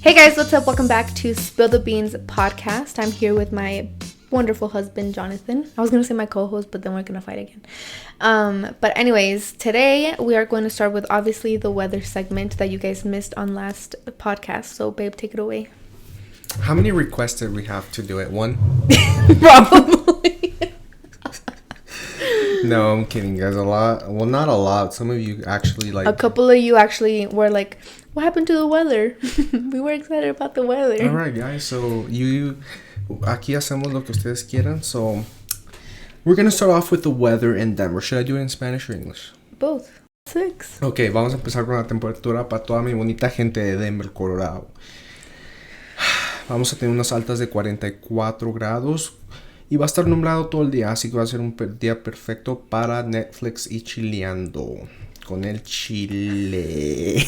Hey guys, what's up? Welcome back to Spill the Beans podcast. I'm here with my wonderful husband, Jonathan. I was going to say my co-host, but then we're going to fight again. But anyways, today we are going to start with obviously the weather segment that you guys missed on last podcast. So babe, take it away. How many requests did we have to do it? One? Probably. No, I'm kidding, guys. A lot. Well, not a lot. Some of you actually like... A couple of you actually were like, what happened to the weather? We were excited about the weather. All right, guys. So, aquí hacemos lo que ustedes quieran. So, we're going to start off with the weather in Denver. Should I do it in Spanish or English? Both. 6. Ok, vamos a empezar con la temperatura para toda mi bonita gente de Denver, Colorado. Vamos a tener unas altas de 44 grados. Y va a estar nublado todo el día, así que va a ser un día perfecto para Netflix y chileando con el chile.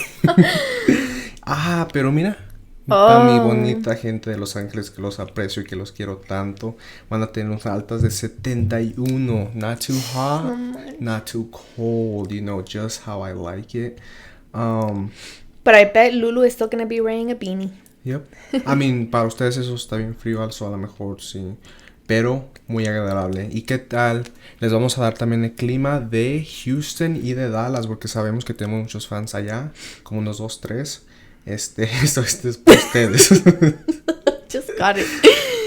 Pero mira, a mi bonita gente de Los Ángeles que los aprecio y que los quiero tanto, van a tener unas altas de 71. Not too hot, not too cold, you know, just how I like it. But I bet Lulu is still going to be wearing a beanie. Yep. I mean, para ustedes eso está bien frío, a lo mejor sí. Pero muy agradable. ¿Y qué tal? Les vamos a dar también el clima de Houston y de Dallas, porque sabemos que tenemos muchos fans allá, como unos 2, 3. Esto es para ustedes. Just got it.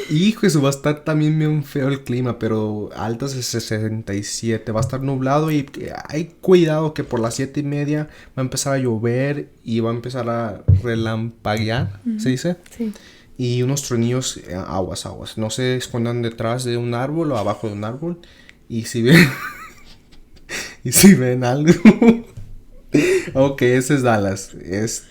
Hijo, eso va a estar también bien feo el clima, pero altas de 67. Va a estar nublado y hay cuidado que por las 7:30 va a empezar a llover y va a empezar a relampaguear, ¿se dice? Sí. Y unos tronillos, aguas. No se escondan detrás de un árbol o abajo de un árbol. Y si ven... y si ven algo... Ok, ese es Dallas.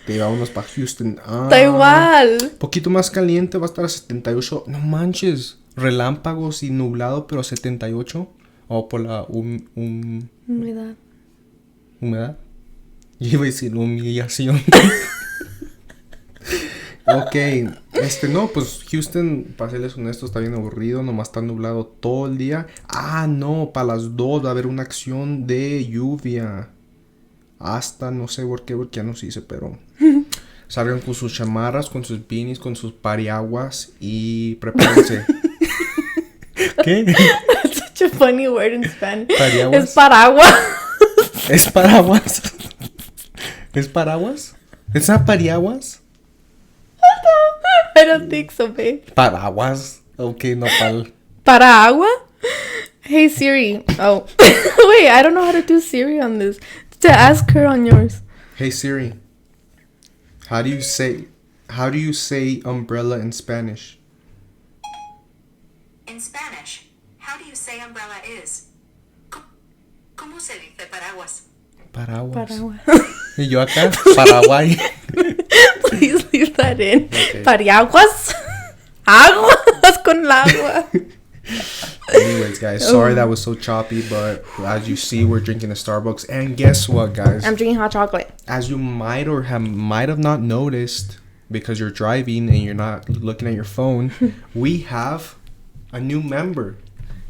Vámonos para Houston. Está igual. Poquito más caliente, va a estar a 78. No manches. Relámpagos y nublado, pero a 78. O por la Humedad. ¿Humedad? Yo iba a decir humillación. Ok, no, pues Houston, para serles honestos, está bien aburrido, nomás está nublado todo el día. No, para las 2 va a haber una acción de lluvia. Hasta, no sé por qué, porque ya no se dice, pero salgan con sus chamarras, con sus beanies, con sus paraguas y prepárense. ¿Qué? That's such a funny word in Spanish. ¿Paraguas? Es paraguas. ¿Es paraguas? ¿Es paraguas? ¿Es a paraguas? I don't think so, babe. Paraguas. Ok, no pal. ¿Para agua? Hey Siri. Oh. Wait, I don't know how to do Siri on this. To ask her on yours. Hey Siri. How do you say umbrella in Spanish? In Spanish, how do you say umbrella is? ¿Cómo se dice paraguas? Paraguas. Y yo acá, Paraguay. Please leave that in. Okay. Paraguas. Aguas con el agua. Anyways, guys, sorry that was so choppy, but as you see, we're drinking a Starbucks. And guess what, guys? I'm drinking hot chocolate. As you might have not noticed, because you're driving and you're not looking at your phone, we have a new member.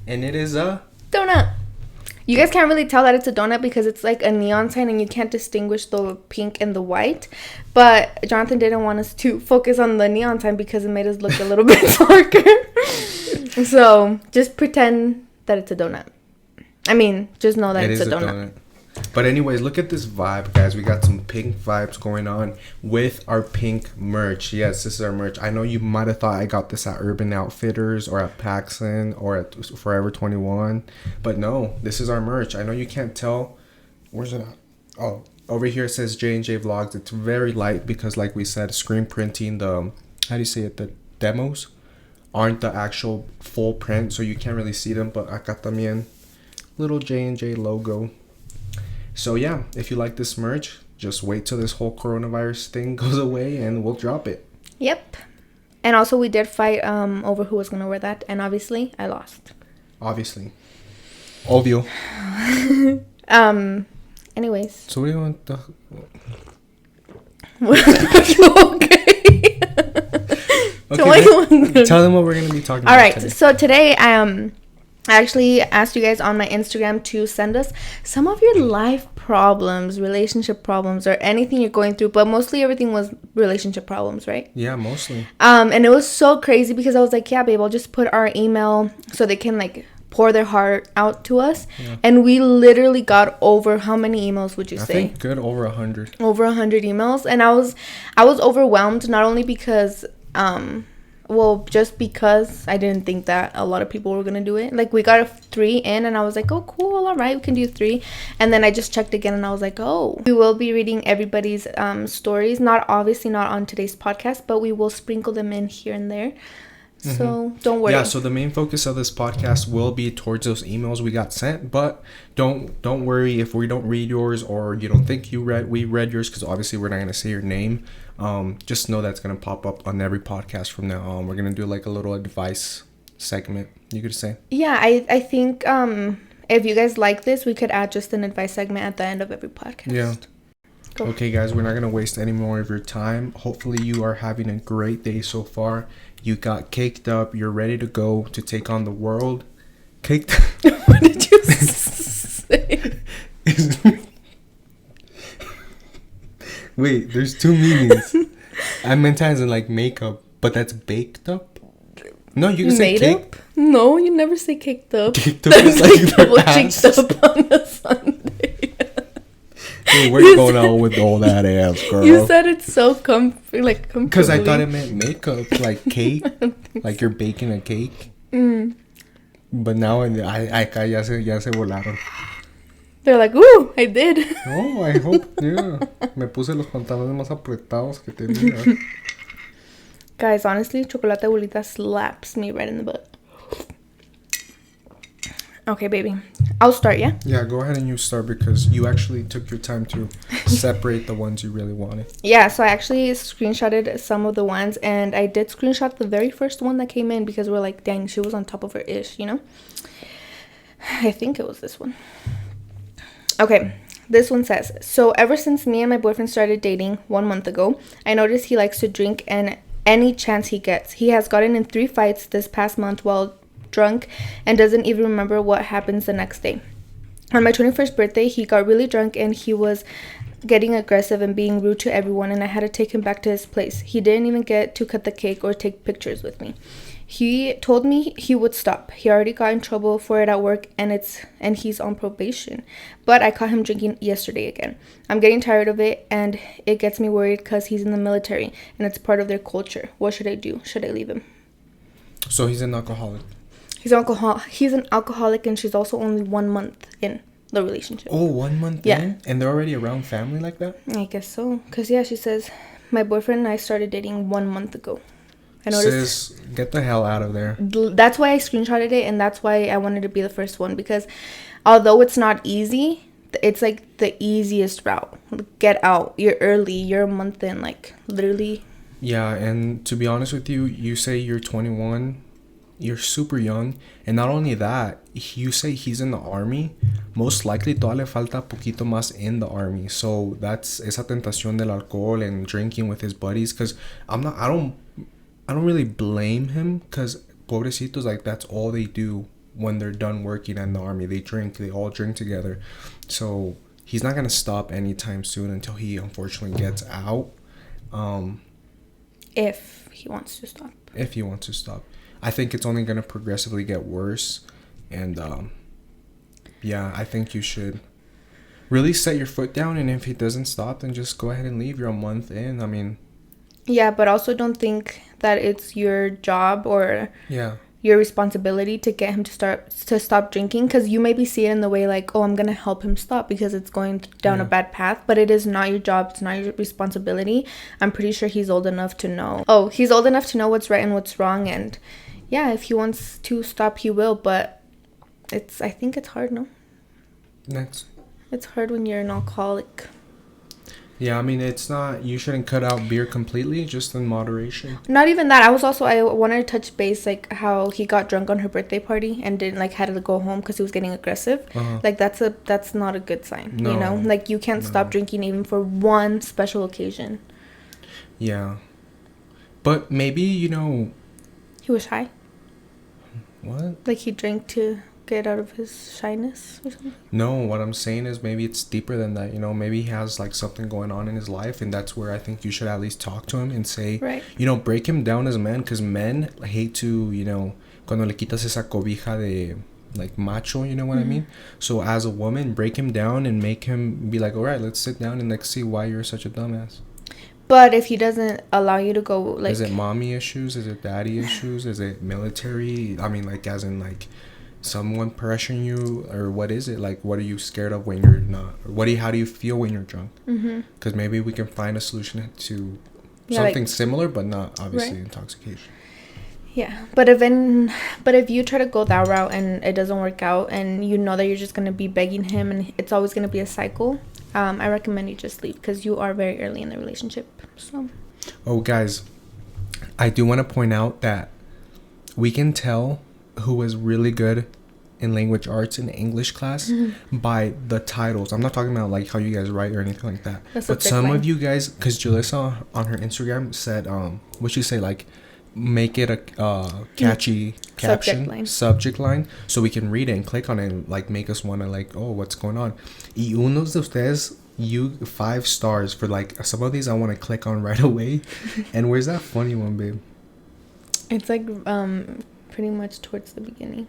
And it is a... Donut. You guys can't really tell that it's a donut because it's like a neon sign and you can't distinguish the pink and the white. But Jonathan didn't want us to focus on the neon sign because it made us look a little bit darker. So just pretend that it's a donut. I mean, just know that it's a donut. But anyways, look at this vibe, guys. We got some pink vibes going on with our pink merch. Yes, this is our merch. I know you might have thought I got this at Urban Outfitters or at Paxson or at Forever 21. But no, this is our merch. I know you can't tell. Where's it at? Oh, over here it says J&J Vlogs. It's very light because, like we said, screen printing, the demos aren't the actual full print. So you can't really see them. But acá también, little J&J logo. So yeah, if you like this merch, just wait till this whole coronavirus thing goes away and we'll drop it. Yep. And also we did fight over who was going to wear that. And obviously, I lost. Obviously. Obvio. Anyways. So what do you want to... Okay. Tell them what we're going to be talking about. All right. Today. So today, I actually asked you guys on my Instagram to send us some of your life problems, relationship problems, or anything you're going through. But mostly everything was relationship problems, right? Yeah, mostly. And it was so crazy because I was like, yeah, babe, I'll just put our email so they can like pour their heart out to us. Yeah. And we literally got over, how many emails would you say? I think good over 100. Over 100 emails. And I was overwhelmed, not only because just because I didn't think that a lot of people were gonna do it. Like, we got 3 in and I was like, oh cool, all right, we can do 3. And then I just checked again and I was like, oh, we will be reading everybody's stories, not on today's podcast, but we will sprinkle them in here and there. So don't worry. Yeah, so the main focus of this podcast will be towards those emails we got sent, but don't worry if we don't read yours or you don't think we read yours, because obviously we're not going to say your name. Just know that's going to pop up on every podcast from now on. We're going to do like a little advice segment, you could say. Yeah, I think if you guys like this, we could add just an advice segment at the end of every podcast. Yeah. Go. Okay, guys, we're not going to waste any more of your time. Hopefully you are having a great day so far. You got caked up. You're ready to go to take on the world. Caked. What did you say? Wait, there's 2 meanings. I meant as in like makeup, but that's baked up. No, you can say cake. No, you never say caked up. Caked up is like double cheeked up on a Sunday. Hey, where you going out with all that ass, girl? You said it's so comfortable. Because I thought it meant makeup, like cake, like you're baking a cake. But now I ya se volaron. They're like, ooh, I did. Oh, I hope, yeah. Me puse los pantalones más apretados que tenía. Guys, honestly, chocolate abuelita slaps me right in the butt. Okay, baby. I'll start, yeah? Yeah, go ahead and you start because you actually took your time to separate the ones you really wanted. Yeah, so I actually screenshotted some of the ones, and I did screenshot the very first one that came in because we're like, dang, she was on top of her ish, you know? I think it was this one. Okay, this one says, so ever since me and my boyfriend started dating 1 month ago, I noticed he likes to drink and any chance he gets. He has gotten in 3 fights this past month while drunk and doesn't even remember what happens the next day. On my 21st birthday, he got really drunk and he was getting aggressive and being rude to everyone, and I had to take him back to his place. He didn't even get to cut the cake or take pictures with me. He told me he would stop. He already got in trouble for it at work and he's on probation. But I caught him drinking yesterday again. I'm getting tired of it and it gets me worried because he's in the military and it's part of their culture. What should I do? Should I leave him? So he's an alcoholic. He's an alcoholic, and she's also only 1 month in the relationship. Oh, 1 month in? And they're already around family like that? I guess so. Because, yeah, she says, my boyfriend and I started dating 1 month ago. I noticed. Sis, get the hell out of there. That's why I screenshotted it, and that's why I wanted to be the first one. Because although it's not easy, it's like the easiest route. Get out. You're early. You're a month in. Like, literally. Yeah, and to be honest with you, you say you're 21. You're super young, and not only that, you say he's in the army. Most likely todavía le falta poquito más in the army. So that's esa tentación del alcohol and drinking with his buddies. Because I don't really blame him, because pobrecitos, like, that's all they do when they're done working in the army. They drink. They all drink together. So he's not gonna stop anytime soon until he unfortunately gets out. If he wants to stop. If he wants to stop. I think it's only going to progressively get worse. And, yeah, I think you should really set your foot down. And if he doesn't stop, then just go ahead and leave. You're a month in. I mean. Yeah, but also don't think that it's your job or your responsibility to get him to stop drinking. Because you maybe see it in the way like, oh, I'm going to help him stop because it's going down a bad path. But it is not your job. It's not your responsibility. I'm pretty sure he's old enough to know. Oh, he's old enough to know what's right and what's wrong. And yeah, if he wants to stop, he will. But I think it's hard, no? Next. It's hard when you're an alcoholic. Yeah, I mean, it's not, you shouldn't cut out beer completely, just in moderation. Not even that. I wanted to touch base, like, how he got drunk on her birthday party and didn't, like, had to go home because he was getting aggressive. Like, that's not a good sign, you know? Like, you can't stop drinking even for one special occasion. Yeah. But maybe, He was high. What? Like, he drank to get out of his shyness or something? No, what I'm saying is maybe it's deeper than that. You know, maybe he has like something going on in his life, and that's where I think you should at least talk to him and say, right. You know, break him down as a man, because men hate to, you know, cuando le quitas esa cobija de like macho, you know what I mean? So as a woman, break him down and make him be like, all right, let's sit down and like see why you're such a dumbass. But if he doesn't allow you to go, like, is it mommy issues? Is it daddy issues? Is it military? I mean, like, as in like someone pressuring you, or what is it? Like, what are you scared of when you're not? Or how do you feel when you're drunk? Because maybe we can find a solution to something similar, but not obviously intoxication. Yeah, but if you try to go that route and it doesn't work out, and you know that you're just gonna be begging him, and it's always gonna be a cycle, I recommend you just leave, because you are very early in the relationship. So. Oh, guys, I do want to point out that we can tell who is really good in language arts in English class by the titles. I'm not talking about like how you guys write or anything like that. But some of you guys, because Julissa on her Instagram said, what she say, like, make it a catchy caption, subject line, so we can read it and click on it and like make us want to like, oh, what's going on. Y unos de ustedes, you 5 stars for like some of these I want to click on right away. And where's that funny one, babe? It's like pretty much towards the beginning.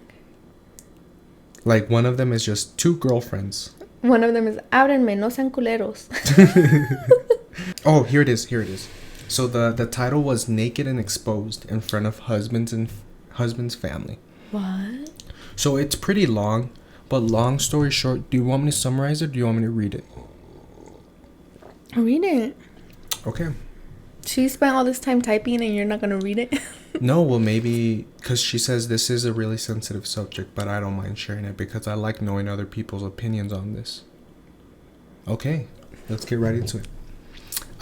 Like one of them is just 2 girlfriends. One of them is ábrenme, no sean culeros. Oh, here it is. So the title was Naked and Exposed in Front of Husband's Family. What? So it's pretty long, but long story short, do you want me to summarize it, or do you want me to read it? Read it. Okay. She spent all this time typing and you're not going to read it? No, well, maybe because she says this is a really sensitive subject, but I don't mind sharing it because I like knowing other people's opinions on this. Okay, let's get right into it.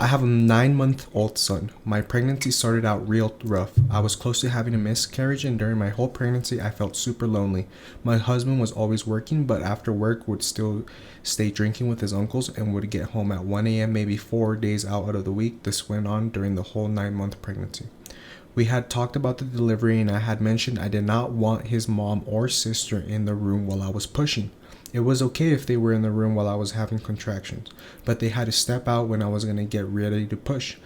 I have a 9-month-old son. My pregnancy started out real rough. I was close to having a miscarriage, and during my whole pregnancy, I felt super lonely. My husband was always working, but after work would still stay drinking with his uncles and would get home at 1 a.m. maybe 4 days out of the week. This went on during the whole 9-month pregnancy. We had talked about the delivery, and I had mentioned I did not want his mom or sister in the room while I was pushing. It was okay if they were in the room while I was having contractions, but they had to step out when I was going to get ready to push.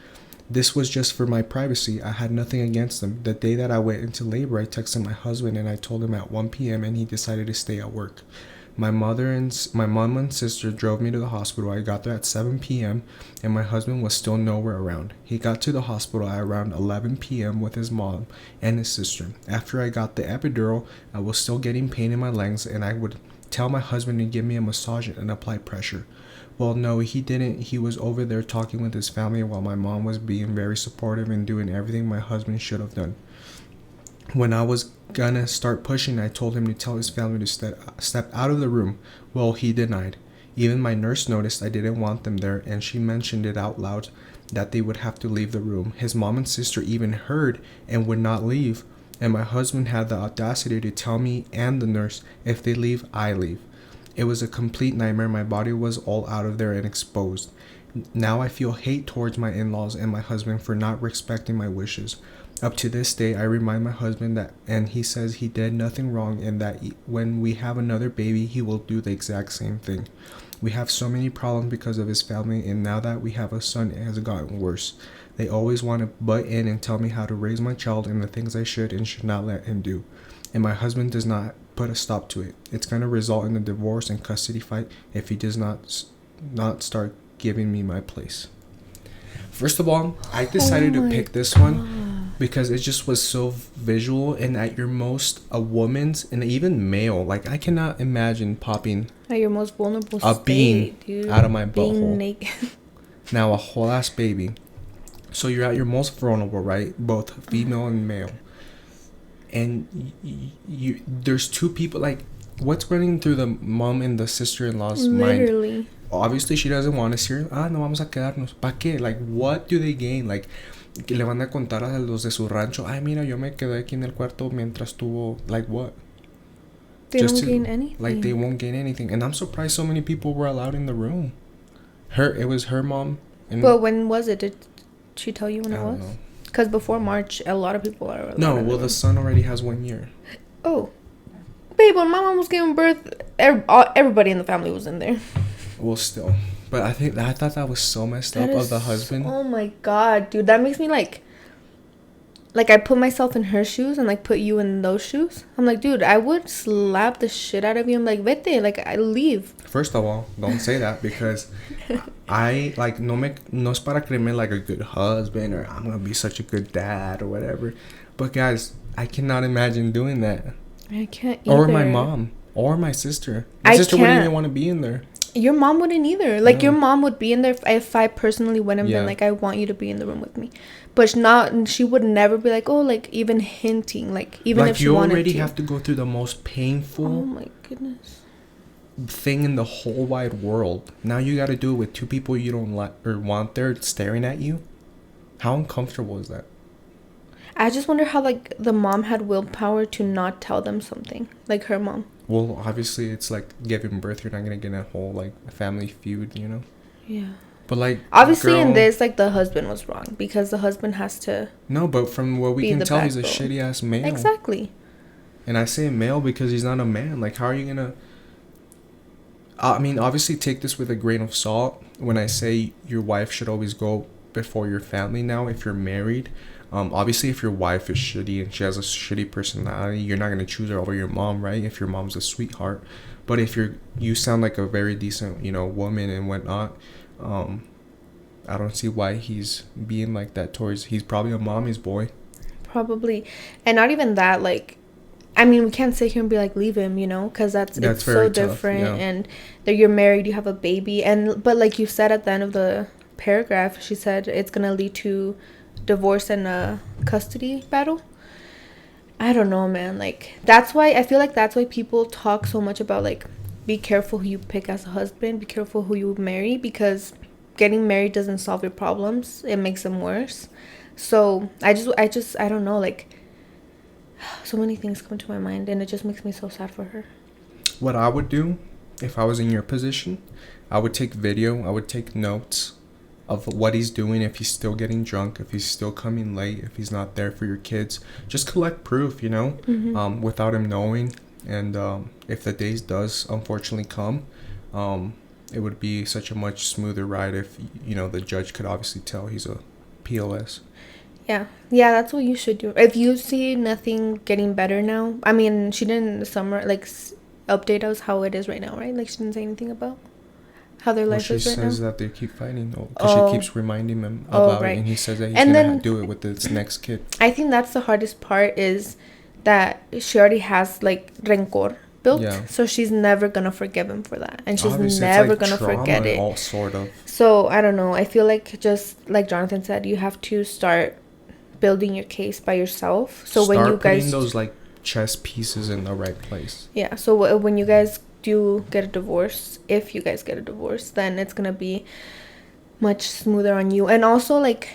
This was just for my privacy. I had nothing against them. The day that I went into labor, I texted my husband and I told him at 1 p.m. and he decided to stay at work. My mom and sister drove me to the hospital. I got there at 7 p.m. and my husband was still nowhere around. He got to the hospital at around 11 p.m. with his mom and his sister. After I got the epidural, I was still getting pain in my legs, and I would tell my husband to give me a massage and apply pressure. Well, no, he didn't. He was over there talking with his family while my mom was being very supportive and doing everything my husband should have done. When I was gonna start pushing, I told him to tell his family to step out of the room. Well, he denied. Even my nurse noticed I didn't want them there, and she mentioned it out loud that they would have to leave the room. His mom and sister even heard and would not leave. And my husband had the audacity to tell me and the nurse, if they leave, I leave. It was a complete nightmare. My body was all out of there and exposed. Now I feel hate towards my in-laws and my husband for not respecting my wishes. Up to this day, I remind my husband that, and he says he did nothing wrong, and that when we have another baby, he will do the exact same thing. We have so many problems because of his family, and now that we have a son, it has gotten worse. They always want to butt in and tell me how to raise my child and the things I should and should not let him do. And my husband does not put a stop to it. It's going to result in a divorce and custody fight if he does not start giving me my place. First of all, I decided to pick this one because it just was so visual, and at your most, a woman's, and even male, like I cannot imagine popping at your most vulnerable a state, bean dude. out of my Being butthole. naked. Now a whole ass baby. So you're at your most vulnerable, right? Both female and male. And you there's 2 people, like, what's running through the mom and the sister-in-law's Literally. mind? Obviously, she doesn't want us here. No vamos a quedarnos. ¿Pa qué? Like, what do they gain? Like, que le van a contar a los de su rancho, ay, mira, yo me quedé aquí en el cuarto mientras tuvo, like, what? They don't gain anything. Like, they won't gain anything. And I'm surprised so many people were allowed in the room. It was her mom. But when was it? Did she tell you when it was? I don't know. Because before March, a lot of people are allowed. No, well, the son already has 1 year. Oh. babe, when my mom was giving birth, everybody in the family was in there. Well, still. But I thought that was so messed up of the husband. Oh my god, dude. That makes me like I put myself in her shoes and like put you in those shoes. I'm like, dude, I would slap the shit out of you. I'm like, vete, like I leave. First of all, don't say that because I like no es para creerme like a good husband or I'm gonna be such a good dad or whatever. But guys, I cannot imagine doing that. I can't either. Or my mom or my sister. My sister wouldn't even want to be in there. Your mom wouldn't either. Like your mom would be in there if I personally went and been like, I want you to be in the room with me. But she would never be like, oh, like even hinting, like even if she wanted to. You already have to go through the most painful. Oh my goodness. Thing in the whole wide world. Now you got to do it with two people you don't like or want there staring at you. How uncomfortable is that? I just wonder how like the mom had willpower to not tell them something, like her mom. Well, obviously it's like giving birth. You're not gonna get a whole like family feud, you know. Yeah. But like obviously in this, like the husband was wrong because the husband has to. No, but from what we can tell, he's a shitty ass male. Exactly. And I say male because he's not a man. Like, how are you gonna? I mean, obviously take this with a grain of salt. When I say your wife should always go before your family now, if you're married. Obviously, if your wife is shitty and she has a shitty personality, you're not gonna choose her over your mom, right? If your mom's a sweetheart, but if you sound like a very decent, woman and whatnot, I don't see why he's being like that towards. He's probably a mommy's boy. Probably, and not even that. Like, I mean, we can't sit here and be like, leave him, because it's so different. Yeah. And that you're married, you have a baby, but like you said at the end of the paragraph, she said it's gonna lead to divorce and a custody battle. I don't know, man. Like, I feel like that's why people talk so much about like, be careful who you pick as a husband, be careful who you marry, because getting married doesn't solve your problems, it makes them worse. So I don't know, like, so many things come to my mind and it just makes me so sad for her. What I would do if I was in your position, I would take video, I would take notes of what he's doing, if he's still getting drunk, if he's still coming late, if he's not there for your kids. Just collect proof, Mm-hmm. Without him knowing. And if the days does unfortunately come, it would be such a much smoother ride if, the judge could obviously tell he's a POS. Yeah, that's what you should do. If you see nothing getting better now, I mean, she didn't update us how it is right now, right? Like, she didn't say anything about how their life is right now. She says that they keep fighting because she keeps reminding him about it, and he says that he's gonna do it with his next kid. I think that's the hardest part, is that she already has like rancor built, so she's never gonna forgive him for that, and she's obviously never gonna forget it. All sort of. So I don't know. I feel like, just like Jonathan said, you have to start building your case by yourself. So when you guys putting those like chess pieces in the right place. Yeah. So when you guys do get a divorce, if you guys get a divorce, then it's gonna be much smoother on you. And also, like,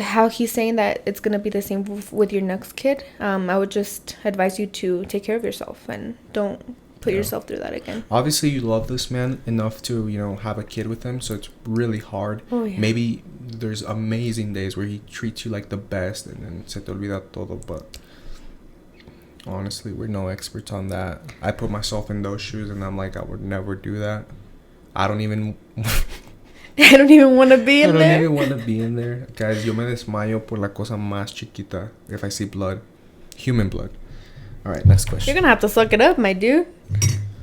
how he's saying that it's gonna be the same with your next kid, I would just advise you to take care of yourself and don't put yourself through that again. Obviously, you love this man enough to have a kid with him, so it's really hard. Maybe there's amazing days where he treats you like the best and then se te olvida todo, but honestly, we're no experts on that. I put myself in those shoes and I'm like, I would never do that. I don't even want to be in there. I don't even want to be in there. Guys, yo me desmayo por la cosa más chiquita if I see blood. Human blood. All right, next question. You're going to have to suck it up, my dude.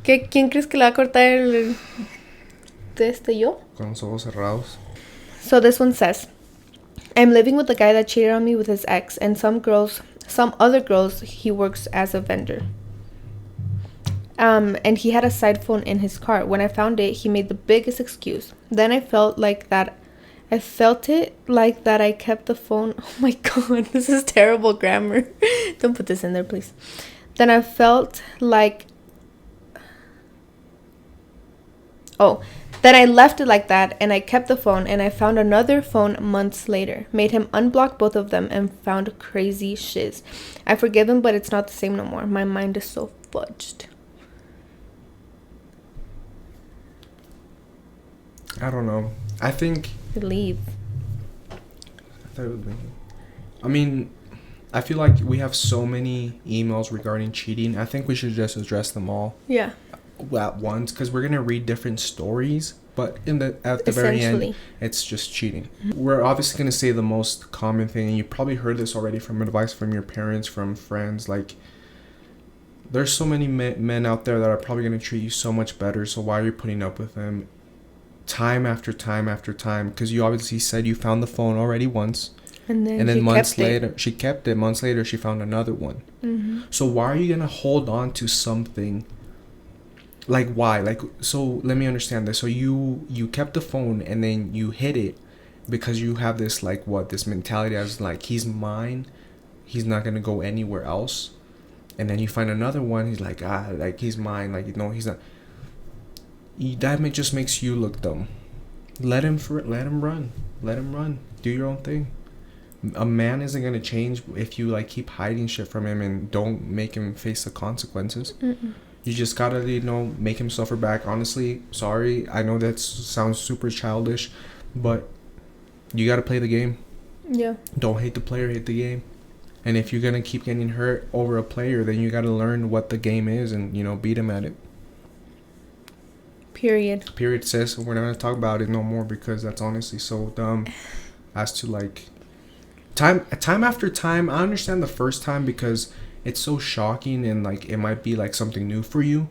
¿Quién crees que le va a cortar yo? Con los ojos cerrados. So this one says, I'm living with a guy that cheated on me with his ex, and some other girls he works as a vendor. And he had a side phone in his car. When I found it, he made the biggest excuse. Then I felt it like that I kept the phone. Oh my god, this is terrible grammar. Don't put this in there, please. Then I felt like... Then I left it like that, and I kept the phone, and I found another phone months later. Made him unblock both of them, and found crazy shiz. I forgive him, but it's not the same no more. My mind is so fudged. I don't know. I think... Leave. I thought it would be... I mean, I feel like we have so many emails regarding cheating. I think we should just address them all Yeah. at once, because we're gonna read different stories, but at the very end, it's just cheating. We're obviously gonna say the most common thing, and you probably heard this already from advice from your parents, from friends. Like, there's so many men out there that are probably gonna treat you so much better. So why are you putting up with them? Time after time after time, because you obviously said you found the phone already once. And then months later, she kept it. Months later, she found another one. Mm-hmm. So why are you going to hold on to something? Like, why? Like, so let me understand this. So you kept the phone and then you hid it because you have this, like, this mentality as, like, he's mine. He's not going to go anywhere else. And then you find another one. He's like, like, he's mine. Like, no, he's not. That just makes you look dumb. Let him run. Let him run. Do your own thing. A man isn't going to change if you, like, keep hiding shit from him and don't make him face the consequences. Mm-mm. You just gotta, make him suffer back. Honestly, sorry, I know that sounds super childish, but you gotta play the game. Yeah. Don't hate the player, hate the game. And if you're gonna keep getting hurt over a player, then you gotta learn what the game is and, beat him at it. Period, sis. We're not gonna talk about it no more, because that's honestly so dumb. As to, like, time after time. I understand the first time because it's so shocking, and, like, it might be, like, something new for you,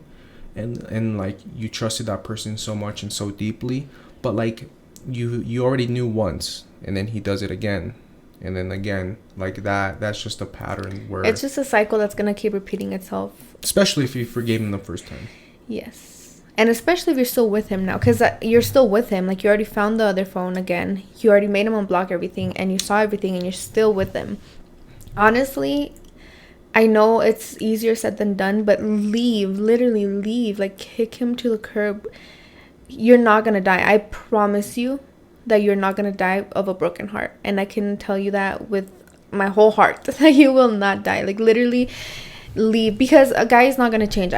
and like, you trusted that person so much and so deeply, but, like, you already knew once, and then he does it again, and then again, like, that's just a pattern where it's just a cycle that's gonna keep repeating itself, especially if you forgave him the first time. Yes. And especially if you're still with him now, because you're still with him. Like, you already found the other phone again. You already made him unblock everything, and you saw everything, and you're still with him. Honestly, I know it's easier said than done, but literally leave. Like, kick him to the curb. You're not going to die. I promise you that you're not going to die of a broken heart. And I can tell you that with my whole heart, that you will not die. Like, literally leave, because a guy is not going to change.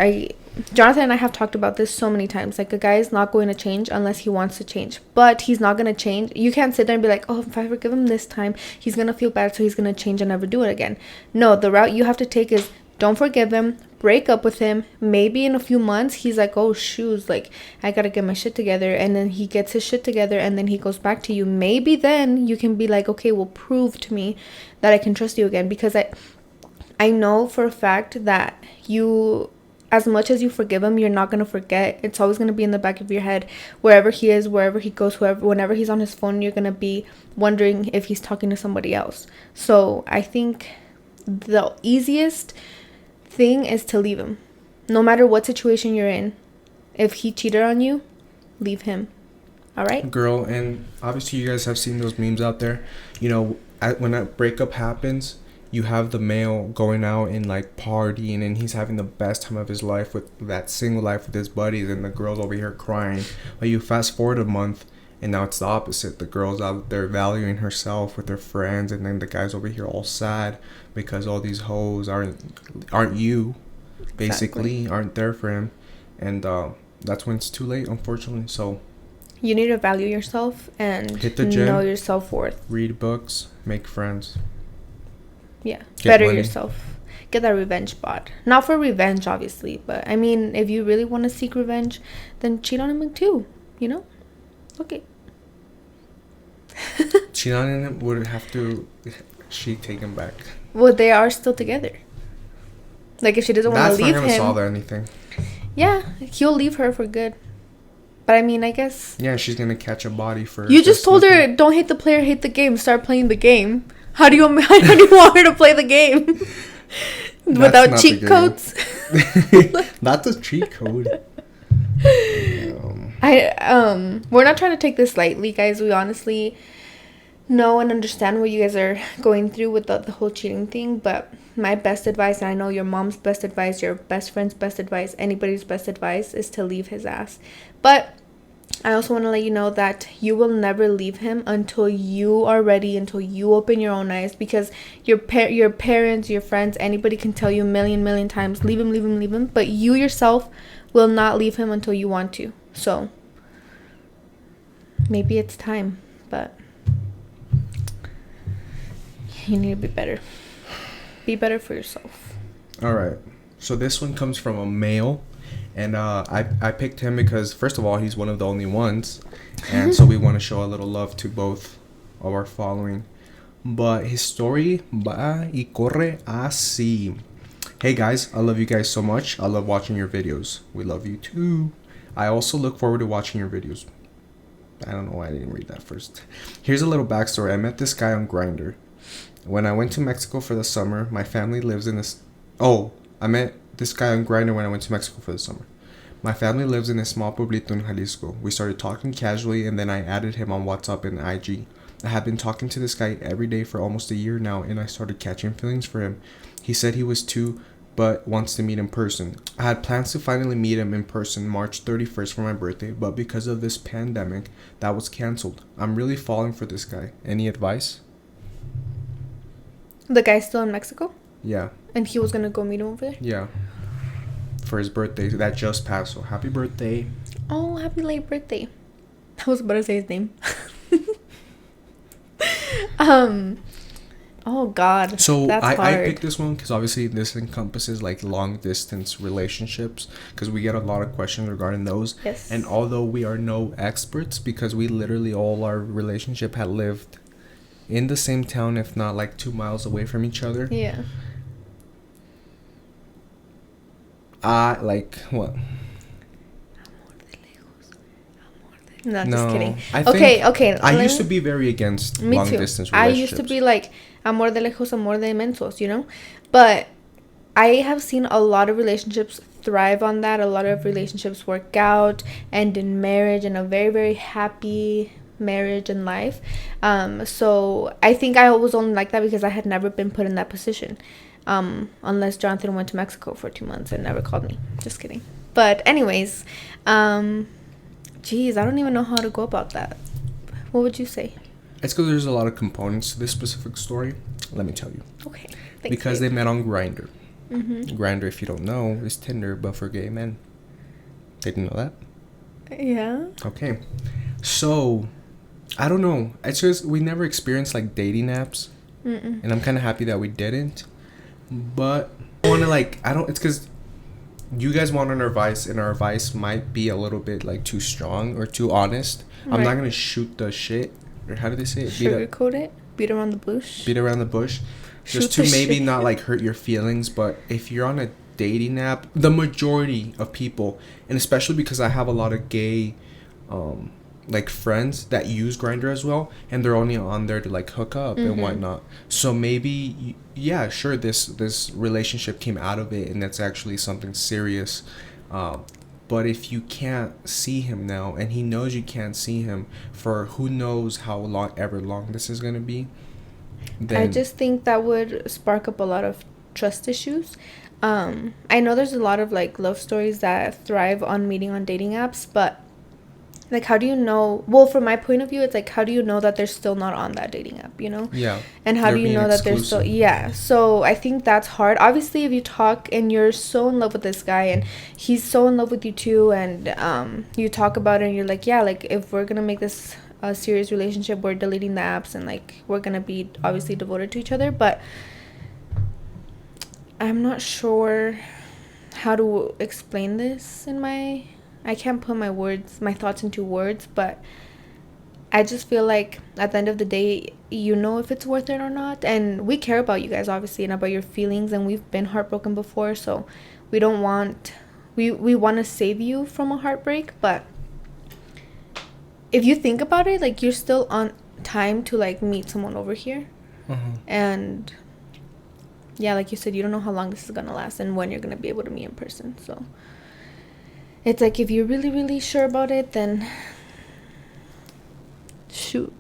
Jonathan and I have talked about this so many times. Like, a guy is not going to change unless he wants to change. But he's not going to change. You can't sit there and be like, oh, if I forgive him this time, he's going to feel bad, so he's going to change and never do it again. No, the route you have to take is don't forgive him, break up with him. Maybe in a few months, he's like, oh, shoes, like, I got to get my shit together. And then he gets his shit together, and then he goes back to you. Maybe then you can be like, okay, well, prove to me that I can trust you again. Because I know for a fact that you, as much as you forgive him, you're not going to forget. It's always going to be in the back of your head. Wherever he is, wherever he goes, whenever he's on his phone, you're going to be wondering if he's talking to somebody else. So I think the easiest thing is to leave him. No matter what situation you're in. If he cheated on you, leave him. All right? Girl, and obviously you guys have seen those memes out there. When that breakup happens, you have the male going out and, like, partying, and he's having the best time of his life with that single life with his buddies, and the girl's over here crying. But you fast forward a month, and now it's the opposite. The girl's out there valuing herself with her friends, and then the guy's over here all sad because all these hoes aren't you, basically. Exactly. Aren't there for him. And that's when it's too late, unfortunately. So you need to value yourself and hit the gym, know your self-worth. Read books, make friends. Yeah, better yourself. Get that revenge bot. Not for revenge, obviously, but I mean, if you really want to seek revenge, then cheat on him too. Okay. Cheat on him would have to. She take him back. Well, they are still together. Like, if she doesn't want to leave him, that's not gonna solve anything. Yeah, he'll leave her for good. But I mean, I guess. Yeah, she's gonna catch a body for. You just told her, don't hate the player, hate the game. Start playing the game. How do you want her to play the game? Without cheat codes? Not the cheat code. We're not trying to take this lightly, guys. We honestly know and understand what you guys are going through with the whole cheating thing. But my best advice, and I know your mom's best advice, your best friend's best advice, anybody's best advice, is to leave his ass. But I also want to let you know that you will never leave him until you are ready, until you open your own eyes, because your parents, your friends, anybody can tell you a million times, leave him, but you yourself will not leave him until you want to. So maybe it's time, but you need to be better. Be better for yourself. All right. So this one comes from a male. And I picked him because, first of all, he's one of the only ones. And so we want to show a little love to both of our following. But his story va y corre así. Hey guys, I love you guys so much. I love watching your videos. We love you too. I also look forward to watching your videos. I don't know why I didn't read that first. Here's a little backstory. I met this guy on Grindr. When I went to Mexico for the summer, my family lives in this... Oh, I met this guy on Grindr when I went to Mexico for the summer. My family lives in a small pueblito in Jalisco. We started talking casually, and then I added him on WhatsApp and IG. I have been talking to this guy every day for almost a year now, and I started catching feelings for him. He said he was too, but wants to meet in person. I had plans to finally meet him in person March 31st for my birthday, but because of this pandemic, that was canceled. I'm really falling for this guy. Any advice? The guy's still in Mexico? Yeah. And he was going to go meet him over there? Yeah. For his birthday. That just passed, so happy birthday. Oh, happy late birthday. I was about to say his name. Oh God. So that's I hard. picked this one because obviously this encompasses like long distance relationships, because we get a lot of questions regarding those. Yes. And although we are no experts, because we literally all our relationship had lived in the same town, if not like 2 miles away from each other. Yeah. Like what? No, just kidding. I think Okay. I used to be very against Me long too. distance I relationships. used to be like, amor de lejos, amor de mensos, you know? But I have seen a lot of relationships thrive on that. A lot of relationships work out, end in marriage, and a very, very happy marriage and life. So I think I was only like that because I had never been put in that position. Unless Jonathan went to Mexico for 2 months and never called me. Just kidding. But anyways, geez, I don't even know how to go about that. What would you say? It's because there's a lot of components to this specific story. Let me tell you. Okay. Thanks, Because they met on Grindr. Mm-hmm. Grindr, if you don't know, is Tinder, but for gay men. Didn't know that? Yeah. Okay. So, I don't know. It's just, we never experienced, like, dating apps. Mm-mm. And I'm kind of happy that we didn't. But, I want to, like, it's because you guys want our advice, and our advice might be a little bit, like, too strong or too honest. I'm Right. not going to shoot the shit. Or how do they say it? Sugarcoat it? Beat around the bush? Beat around the bush. Just Shoot to the maybe shit. not like hurt your feelings. But if you're on a dating app, the majority of people, and especially because I have a lot of gay like friends that use Grindr as well, and they're only on there to like hook up and whatnot. So maybe yeah, sure, this relationship came out of it and that's actually something serious. But if you can't see him now, and he knows you can't see him for who knows how long this is gonna be, then I just think that would spark up a lot of trust issues. I know there's a lot of like love stories that thrive on meeting on dating apps, but like, how do you know? Well, from my point of view, it's like, how do you know that they're still not on that dating app, you know? yeah. And how do you being know that they're still, yeah. So I think that's hard. Obviously, if you talk and you're so in love with this guy and he's so in love with you too, and you talk about it and you're like, yeah, like if we're gonna make this a serious relationship, we're deleting the apps and like we're gonna be obviously devoted to each other. But I'm not sure how to explain this I can't put my thoughts into words, but I just feel like at the end of the day, you know if it's worth it or not. And we care about you guys, obviously, and about your feelings, and we've been heartbroken before, so we don't want, we want to save you from a heartbreak. But if you think about it, like, you're still on time to like meet someone over here. And yeah, like you said, you don't know how long this is gonna last and when you're gonna be able to meet in person. So it's like, if you're really, really sure about it, then shoot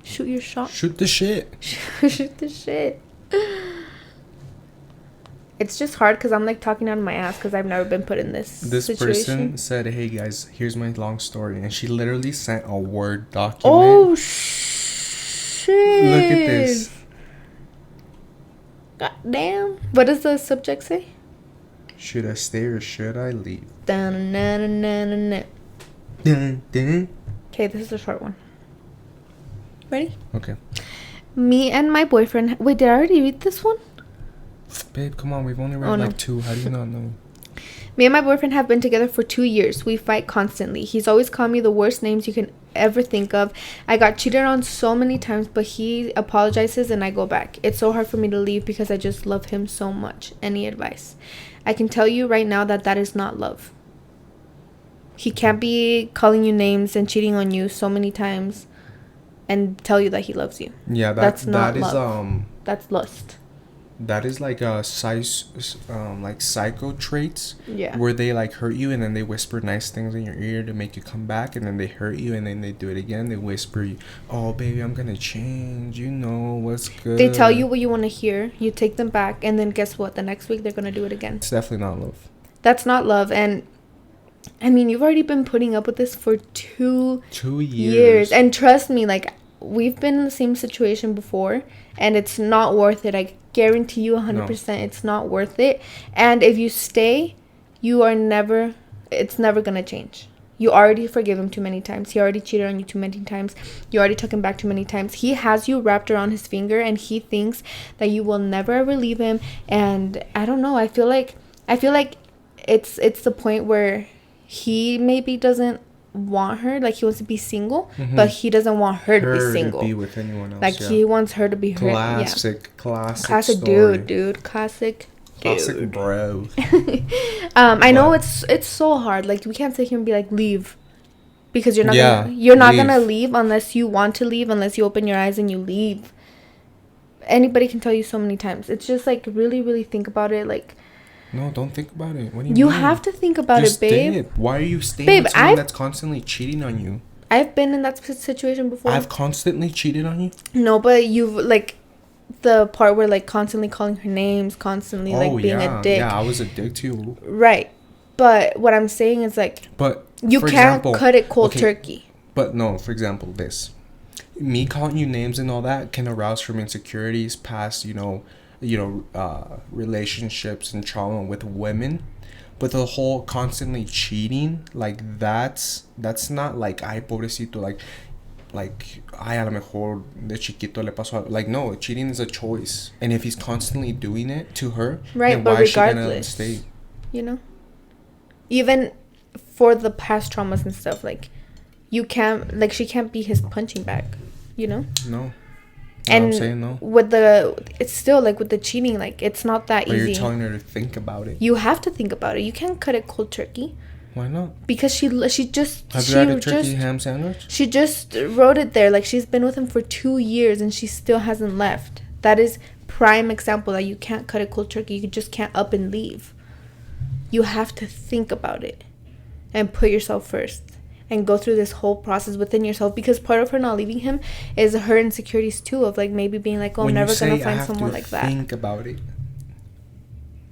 your shot. Shoot the shit. Shoot the shit. It's just hard because I'm like talking out of my ass because I've never been put in this situation. Person said, hey guys, here's my long story, and she literally sent a Word document. Oh shit. Look at this. God damn. What does the subject say? Should I stay or should I leave? Dun-na-na-na-na-na. Dun, dun. Okay, this is a short one. Ready? Okay. Me and my boyfriend. Wait, did I already read this one? Babe, come on. We've only read like 2. How do you not know? Me and my boyfriend have been together for 2 years. We fight constantly. He's always called me the worst names you can ever think of. I got cheated on so many times, but he apologizes and I go back. It's so hard for me to leave because I just love him so much. Any advice? I can tell you right now that is not love. He can't be calling you names and cheating on you so many times and tell you that he loves you. Yeah, that's not that is love. That's lust. That is like like psycho traits. Yeah. Where they like hurt you and then they whisper nice things in your ear to make you come back, and then they hurt you and then they do it again. They whisper, "Oh, baby, I'm gonna change. You know what's good." They tell you what you want to hear. You take them back, and then guess what? The next week they're gonna do it again. It's definitely not love. That's not love, and I mean, you've already been putting up with this for 2 years. And trust me, like, we've been in the same situation before, and it's not worth it. I guarantee you 100% it's not worth it. And if you stay, it's never going to change. You already forgive him too many times. He already cheated on you too many times. You already took him back too many times. He has you wrapped around his finger, and he thinks that you will never ever leave him. And I don't know. I feel like it's the point where he maybe doesn't want her, like he wants to be single, but he doesn't want her to be single, to be with anyone else. like he wants her to be her. Classic story. dude classic bro. I know it's so hard. Like, we can't sit here and be like, leave, because you're not gonna leave unless you want to leave, unless you open your eyes and you leave. Anybody can tell you so many times. It's just like, really, really think about it. Like, no, don't think about it. What do you You mean? have to think about Just it, babe. stay. Why are you staying Babe, with someone that's constantly cheating on you? I've been in that situation before. I've constantly cheated on you? No, but you've, like, the part where, like, constantly calling her names, constantly, like, being a dick. Yeah, I was a dick to you. Right. But what I'm saying is, like, but you can't cut it cold turkey. But no, for example, me calling you names and all that can arouse from insecurities past, relationships and trauma with women. But the whole constantly cheating, like, that's not like, ay, pobrecito, like ay, a lo mejor de chiquito le pasó algo. Like, no, cheating is a choice, and if he's constantly doing it to her, right, then but why regardless, is she gonna stay? Even for the past traumas and stuff, like, you can't, like, she can't be his punching bag, No. And I'm saying no. It's still, like, with the cheating, like, it's not that easy. You're telling her to think about it. You have to think about it. You can't cut it cold turkey. Why not? Because she just... Have you had a turkey ham sandwich? She just wrote it there. Like, she's been with him for 2 years and she still hasn't left. That is prime example that you can't cut it cold turkey. You just can't up and leave. You have to think about it and put yourself first. And go through this whole process within yourself, because part of her not leaving him is her insecurities too, of, like, maybe being like, oh, I'm never gonna find someone like that. Think about it.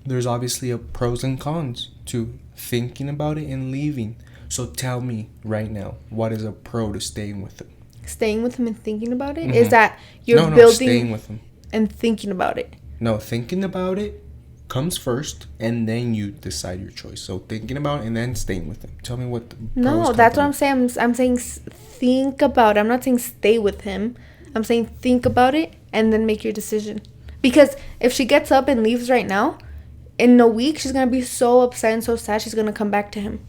There's obviously a pros and cons to thinking about it and leaving. So tell me right now, what is a pro to staying with him? Staying with him and thinking about it is that you're building staying with him and thinking about it. No, thinking about it comes first, and then you decide your choice. So thinking about it and then staying with him. Tell me what the No, that's what I'm saying. I'm saying think about it. I'm not saying stay with him. I'm saying think about it and then make your decision. Because if she gets up and leaves right now, in a week she's gonna be so upset and so sad. She's gonna come back to him.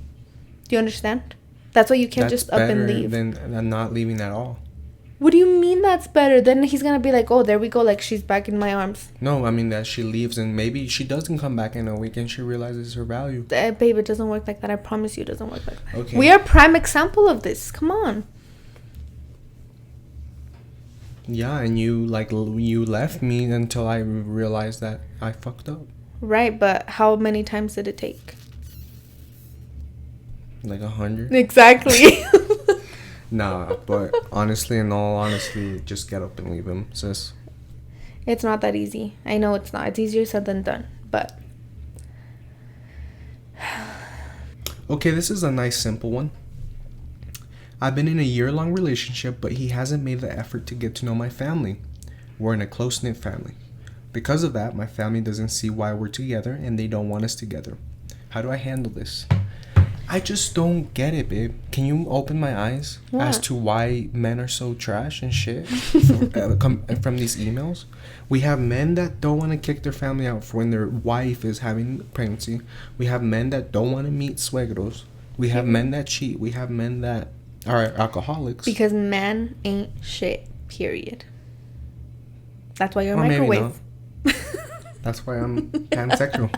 Do you understand? That's why you can't just up and leave. Than not leaving at all. What do you mean that's better? Then he's gonna be like, oh, there we go, like, she's back in my arms. No, I mean that she leaves and maybe she doesn't come back in a week and she realizes her value. Babe, it doesn't work like that. I promise you it doesn't work like that. Okay. We are prime example of this. Come on. Yeah, and you left me until I realized that I fucked up. Right, but how many times did it take? Like 100? Exactly. Nah, but honestly, in all honesty, just get up and leave him, sis. It's not that easy. I know it's not. It's easier said than done, but... Okay, this is a nice, simple one. I've been in a year-long relationship, but he hasn't made the effort to get to know my family. We're in a close-knit family. Because of that, my family doesn't see why we're together, and they don't want us together. How do I handle this? I just don't get it, babe. Can you open my eyes as What? to why men are so trash and shit from these emails? We have men that don't want to kick their family out for when their wife is having pregnancy. We have men that don't want to meet suegros. We have men that cheat. We have men that are alcoholics. Because man ain't shit, period. That's why you're a Or maybe microwave. That's why I'm pansexual.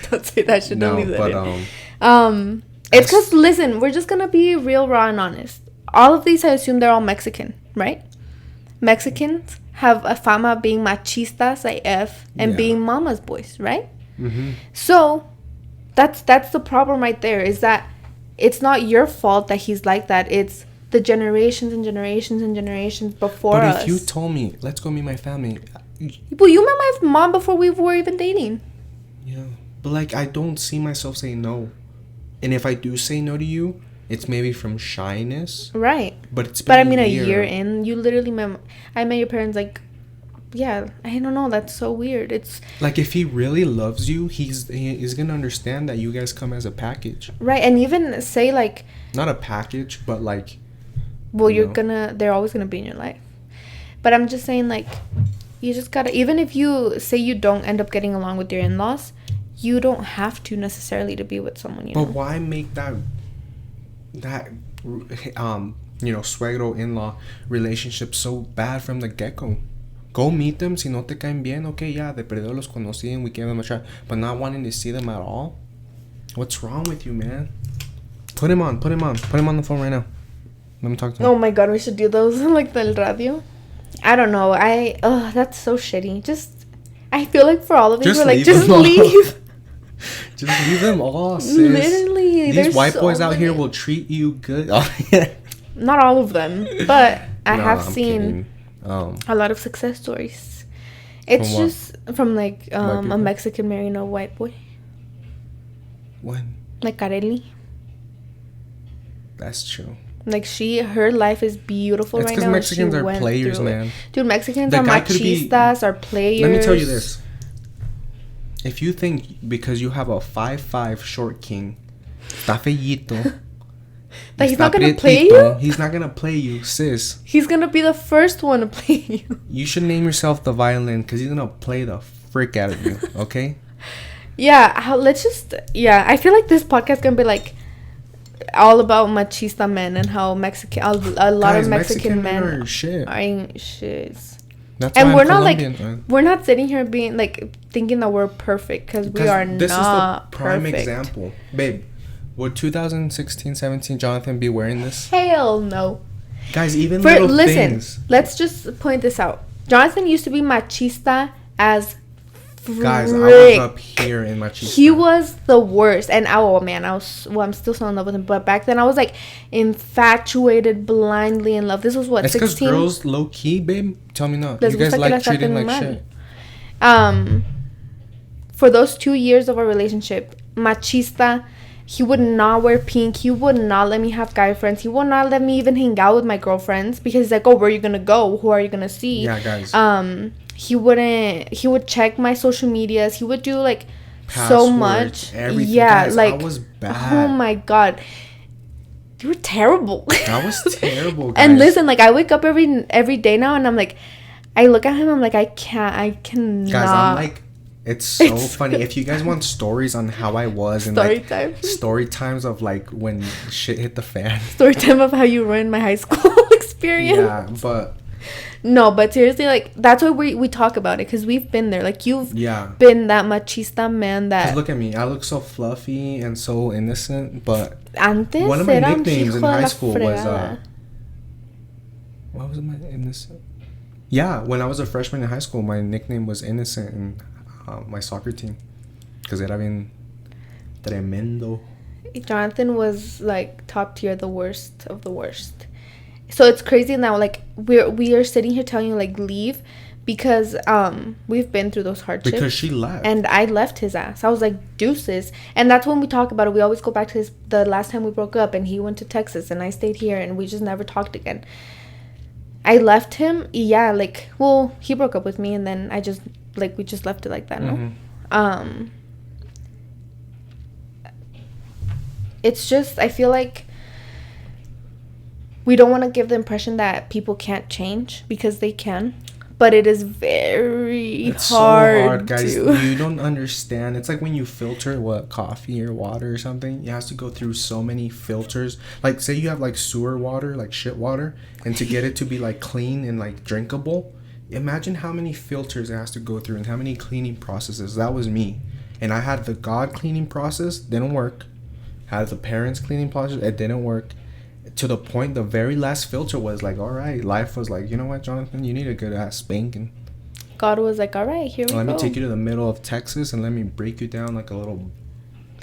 Don't say that shit. Don't No, leave that but in. It's because, listen, we're just going to be real, raw, and honest. All of these, I assume they're all Mexican, right? Mexicans have a fama of being machistas, AF, and Yeah. being mama's boys, right? Mm-hmm. So, that's the problem right there, is that it's not your fault that he's like that. It's the generations and generations and generations before us. But if you told me, let's go meet my family. Well, you met my mom before we were even dating. Yeah. But, like, I don't see myself saying no. And if I do say no to you, it's maybe from shyness. Right. But it's been But I mean, a year in, you literally met... I met your parents, like... Yeah, I don't know. That's so weird. It's... Like, if he really loves you, he's going to understand that you guys come as a package. Right, and even say, like... Not a package, but, like... Well, they're always gonna be in your life. But I'm just saying, like... You just gotta... Even if you say you don't end up getting along with your in-laws... You don't have to necessarily to be with someone, you know? But why make that suegro in-law relationship so bad from the get-go? Go meet them. Si no te caen bien, okay, yeah, de perdido los conocí and we gave them a try. But not wanting to see them at all? What's wrong with you, man? Put him on the phone right now. Let me talk to him. Oh my god, we should do those like the radio. I don't know. That's so shitty. I feel like for all of these, we're like, just leave. Just leave them all, sis. Literally, These white so boys out here many. will treat you good. Not all of them, but I No, have I'm seen kidding. a lot of success stories. It's From what? just from like a people? Mexican marrying a white boy, When? like Kareli. That's true. Like her life is beautiful It's right because now. Mexicans and she are went players, through it. man. Dude, Mexicans The are guy could be- machistas, are players. Let me tell you this. If you think because you have a 5'5" short king, está feíto, That he's está not gonna prietito, play you? He's not gonna play you, sis. He's gonna be the first one to play you. You should name yourself the violin because he's gonna play the frick out of you. Okay. Yeah, I feel like this podcast gonna be like all about machista men and how a lot Guys, of Mexican men are shit. ain't shits. That's And why we're I'm not Colombian, man. like we're not sitting here being like thinking that we're perfect because we are This not is the prime perfect. example, babe. Would 2016, 17 Jonathan be wearing this? Hell no. Guys, even little things. Let's just point this out. Jonathan used to be machista as Guys, I was frick. up here in my cheeks. He was the worst, and I'm still so in love with him. But back then, I was like infatuated, blindly in love. This was what, It's because 16. girls, low key, babe. Tell me not. Les You guys gusta que la like treating traten like mal. shit. For those 2 years of our relationship, machista. He would not wear pink. He would not let me have guy friends. He would not let me even hang out with my girlfriends because he's like, oh, where are you gonna go? Who are you gonna see? Yeah, guys. He would check my social medias. He would do like so Passwords, much. everything. Yeah, Guys, like I was bad. oh my god. You were terrible. I was terrible, guys. And listen, like I wake up every day now and I'm like I look at him, I'm like I cannot. Guys, I'm like it's so funny. If you guys want stories on how I was and Story like time. story times of like when shit hit the fan. Story time of how you ruined my high school experience. Yeah, but No, but seriously, like that's why we talk about it because we've been there. Like you've yeah. been that machista man that. 'Cause look at me. I look so fluffy and so innocent, but Antes one of my era un nicknames in hijo de high la school was fregada. what was my innocent? Yeah, when I was a freshman in high school, my nickname was Innocent in my soccer team because era bien tremendo. Jonathan was like top tier, the worst of the worst. So it's crazy now. Like we are sitting here telling you like leave because we've been through those hardships. Because she left. And I left his ass. I was like deuces, and that's when we talk about it. We always go back to the last time we broke up, and he went to Texas, and I stayed here, and we just never talked again. I left him. Yeah, like well, he broke up with me, and then we just left it like that. Mm-hmm. No. it's just, I feel like we don't want to give the impression that people can't change, because they can. But it is it's so hard, guys. You don't understand. It's like when you filter coffee or water or something. You have to go through so many filters. Like, say you have like sewer water, like shit water, and to get it to be like clean and like drinkable, imagine how many filters it has to go through and how many cleaning processes. That was me, and I had the God cleaning process, didn't work. Had the parents cleaning process, it didn't work. To the point, the very last filter was like, all right, life was like, you know what, Jonathan, you need a good ass spanking. God was like, all right, here we go. Let me take you to the middle of Texas and let me break you down like a little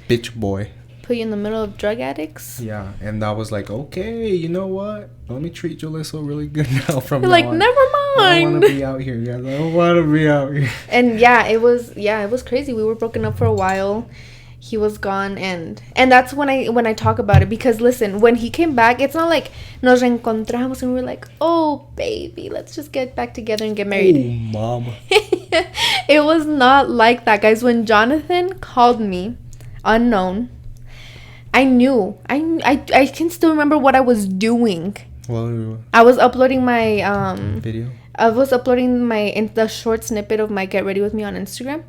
bitch boy. Put you in the middle of drug addicts. Yeah, and I was like, okay, you know what? Let me treat julissa really good now. From You're now like, on. never mind. I don't want to be out here, guys. I don't want to be out here. And it was crazy. We were broken up for a while. He was gone, and that's when I talk about it, because listen, when he came back, it's not like nos reencontramos and we were like, oh baby, let's just get back together and get married. Oh, mama. It was not like that, guys. When Jonathan called me, unknown, I knew. I can still remember what I was doing. Well, I was uploading my video. I was uploading the short snippet of my Get Ready With Me on Instagram,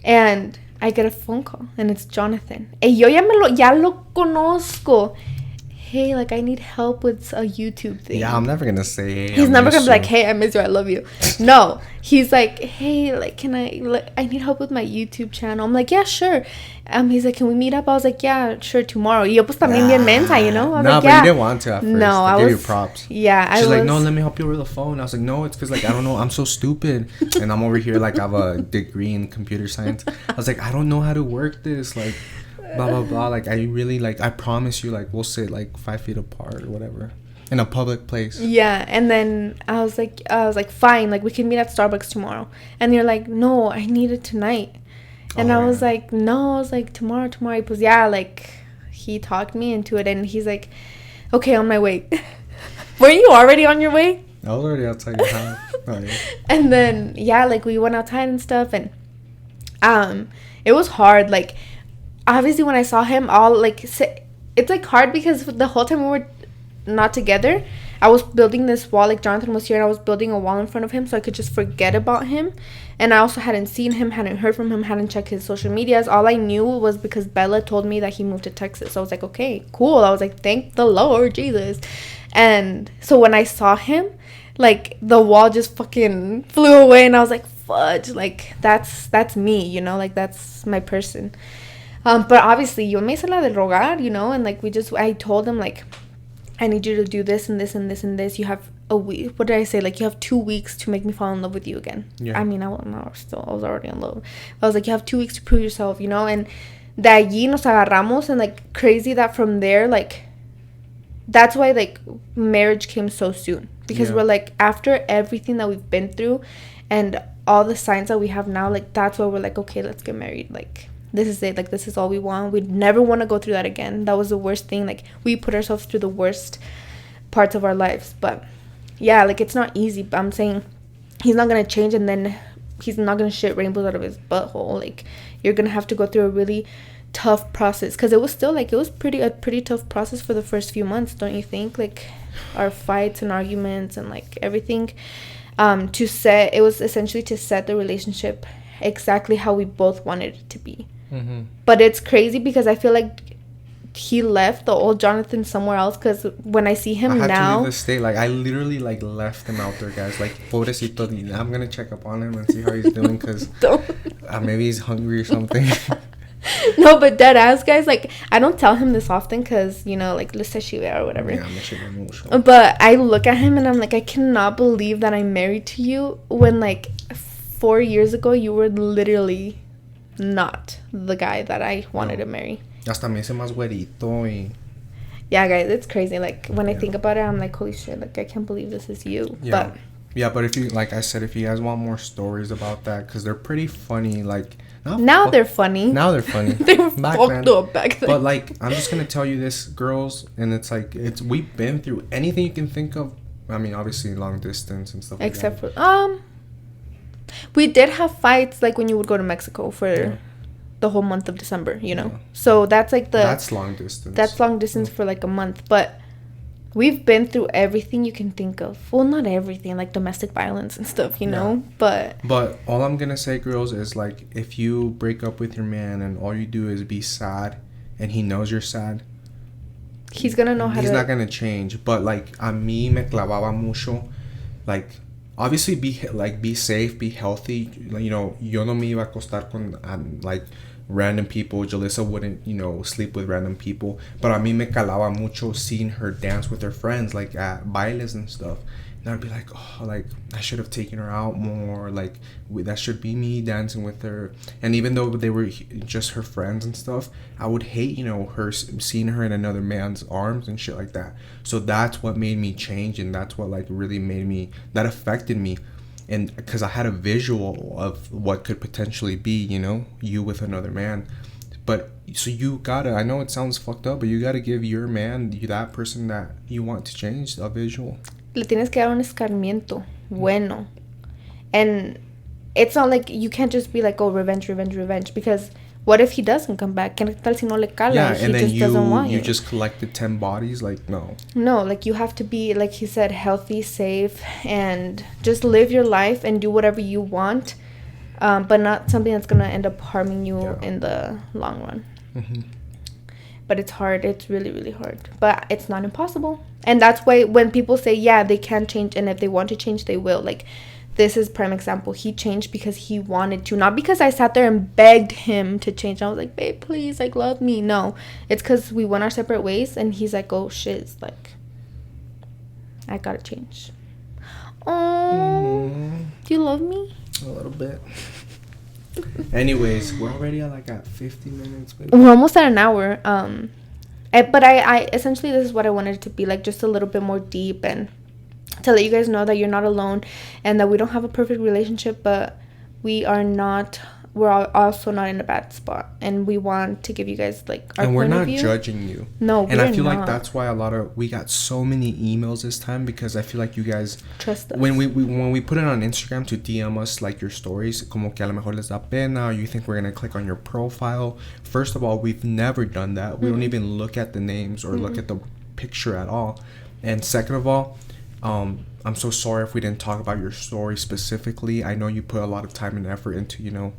and I get a phone call, and it's Jonathan. Hey, yo ya lo conozco. Hey, like, I need help with a YouTube thing. Yeah, I'm never gonna say. He's never gonna be like, hey, I miss you, I love you. No, he's like, hey, like, I need help with my YouTube channel. I'm like, yeah, sure. He's like, can we meet up? I was like, yeah, sure, tomorrow. Y yo pues también bien mensa, you know? I was like, but you didn't want to at first. No, I give was. You props. Yeah, She's like, no, let me help you over the phone. I was like, no, it's because, like, I don't know, I'm so stupid, and I'm over here like I have a degree in computer science. I was like, I don't know how to work this, like, blah blah blah. Like, I really, like, I promise you, like, we'll sit like 5 feet apart or whatever in a public place. Yeah, and then I was like, fine, like, we can meet at Starbucks tomorrow. And you're like, no, I need it tonight. And I was like, no, I was like, tomorrow. Because, yeah, like, he talked me into it, and he's like, okay, on my way. Were you already on your way? I was already outside your house. Oh, yeah. And then, yeah, like, we went outside and stuff, and it was hard. Like, obviously, when I saw him, it's, like, hard because the whole time we were not together, I was building this wall. Like, Jonathan was here, and I was building a wall in front of him so I could just forget about him. And I also hadn't seen him, hadn't heard from him, hadn't checked his social medias. All I knew was because Bella told me that he moved to Texas. So I was like, okay, cool. I was like, thank the Lord Jesus. And so when I saw him, like, the wall just fucking flew away, and I was like, fudge, like, that's me, you know, like, that's my person. But obviously, yo me hice la del rogar, you know, and, like, I told him, like, I need you to do this and this and this and this. You have a week. What did I say? Like, you have 2 weeks to make me fall in love with you again. Yeah. I mean, I was already in love. I was like, you have 2 weeks to prove yourself, you know? And de allí nos agarramos, and, like, crazy that from there, like, that's why, like, marriage came so soon. Because we're, like, after everything that we've been through and all the signs that we have now, like, that's why we're like, okay, let's get married. Like, this is it. Like, this is all we want. We'd never want to go through that again. That was the worst thing. Like, we put ourselves through the worst parts of our lives. But, yeah, like, it's not easy. But I'm saying he's not going to change, and then he's not going to shit rainbows out of his butthole. Like, you're going to have to go through a really tough process. Because it was still, like, it was a pretty tough process for the first few months, don't you think? Like, our fights and arguments and, like, everything. It was essentially to set the relationship exactly how we both wanted it to be. Mm-hmm. But it's crazy because I feel like he left the old Jonathan somewhere else, because when I see him I had now, to leave the state. Like, I literally, like, left him out there, guys. Like, pobrecito. I'm gonna check up on him and see how he's doing, because maybe he's hungry or something. No, but dead ass, guys, like, I don't tell him this often because, you know, like, or whatever. Yeah, but I look at him and I'm like, I cannot believe that I'm married to you when, like, 4 years ago you were literally not the guy that I wanted to marry. Hasta me hice más güerito y... Yeah, guys, it's crazy. Like, when I think about it, I'm like, holy shit, like, I can't believe this is you. Yeah. But if you, like I said, if you guys want more stories about that, because they're pretty funny, like... Now they're funny. They were fucked up back then. But, like, I'm just gonna tell you this, girls, and it's like, we've been through anything you can think of. I mean, obviously long distance and stuff like that. Except for we did have fights, like, when you would go to Mexico for the whole month of December, you know? So that's like that's long distance. That's long distance for like a month. But we've been through everything you can think of. Well, not everything, like domestic violence and stuff, you know? But all I'm going to say, girls, is like if you break up with your man and all you do is be sad and he knows you're sad, he's going to know how he's not going to change. But like a mí me clavaba mucho. Like obviously be safe, be healthy. You know, yo no me iba a acostar con like random people. Julissa wouldn't, you know, sleep with random people. But a mí me calaba mucho seeing her dance with her friends, like at bailes and stuff. And I'd be like, oh, like I should have taken her out more. Like that should be me dancing with her. And even though they were just her friends and stuff, I would hate, you know, her seeing her in another man's arms and shit like that. So that's what made me change, and that's what like really made me, that affected me. And because I had a visual of what could potentially be, you know, you with another man. But so you gotta, I know it sounds fucked up, but you gotta give your man, that person that you want to change, a visual. Le tienes que dar un escarmiento bueno. And it's not like you can't just be like, oh, revenge, because what if he doesn't come back? ¿Qué tal si no le cala? Yeah, he and then just doesn't want you just collected 10 bodies? Like, no. No, like you have to be, like he said, healthy, safe, and just live your life and do whatever you want, but not something that's going to end up harming you in the long run. Mm-hmm. But it's hard. It's really, really hard. But it's not impossible. And that's why when people say, yeah, they can change, and if they want to change, they will. Like, this is prime example. He changed because he wanted to, not because I sat there and begged him to change. I was like, babe, please, like, love me. No, it's because we went our separate ways, and he's like, oh shit, it's like, I gotta change. Oh, do you love me? A little bit. Anyways, we're already at 50 minutes. Baby. We're almost at an hour. But I essentially, this is what I wanted it to be, like, just a little bit more deep, and to let you guys know that you're not alone, and that we don't have a perfect relationship, but we're also not in a bad spot, and we want to give you guys like our and we're point not of view. Judging you. No, and I feel not. like that's why we got so many emails this time, because I feel like you guys trust us. When we put it on Instagram to DM us like your stories, como que a lo mejor les da pena, or you think we're gonna click on your profile. First of all, we've never done that. We don't even look at the names or look at the picture at all. And second of all, I'm so sorry if we didn't talk about your story specifically. I know you put a lot of time and effort into, you know,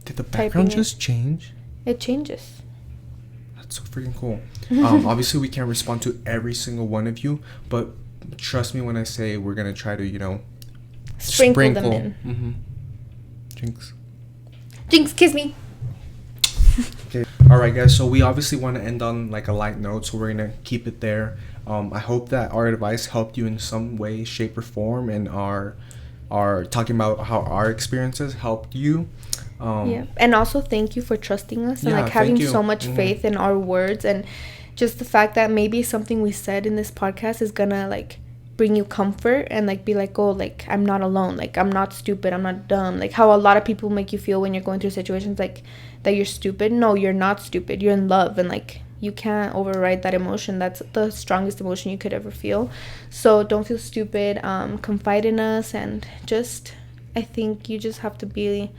did the background just change? It changes. That's so freaking cool. Obviously we can't respond to every single one of you, but trust me when I say we're gonna try to, you know, sprinkle them in. Jinx, kiss me. Okay. All right, guys. So we obviously want to end on like a light note, so we're gonna keep it there. I hope that our advice helped you in some way, shape, or form, and our talking about how our experiences helped you. And also thank you for trusting us and like having so much faith in our words, and just the fact that maybe something we said in this podcast is gonna like bring you comfort and like be like, oh, like I'm not alone, like I'm not stupid, I'm not dumb, like how a lot of people make you feel when you're going through situations like that you're stupid. No, you're not stupid, you're in love, and like you can't override that emotion. That's the strongest emotion you could ever feel. So don't feel stupid. Confide in us, and just I think you just have to be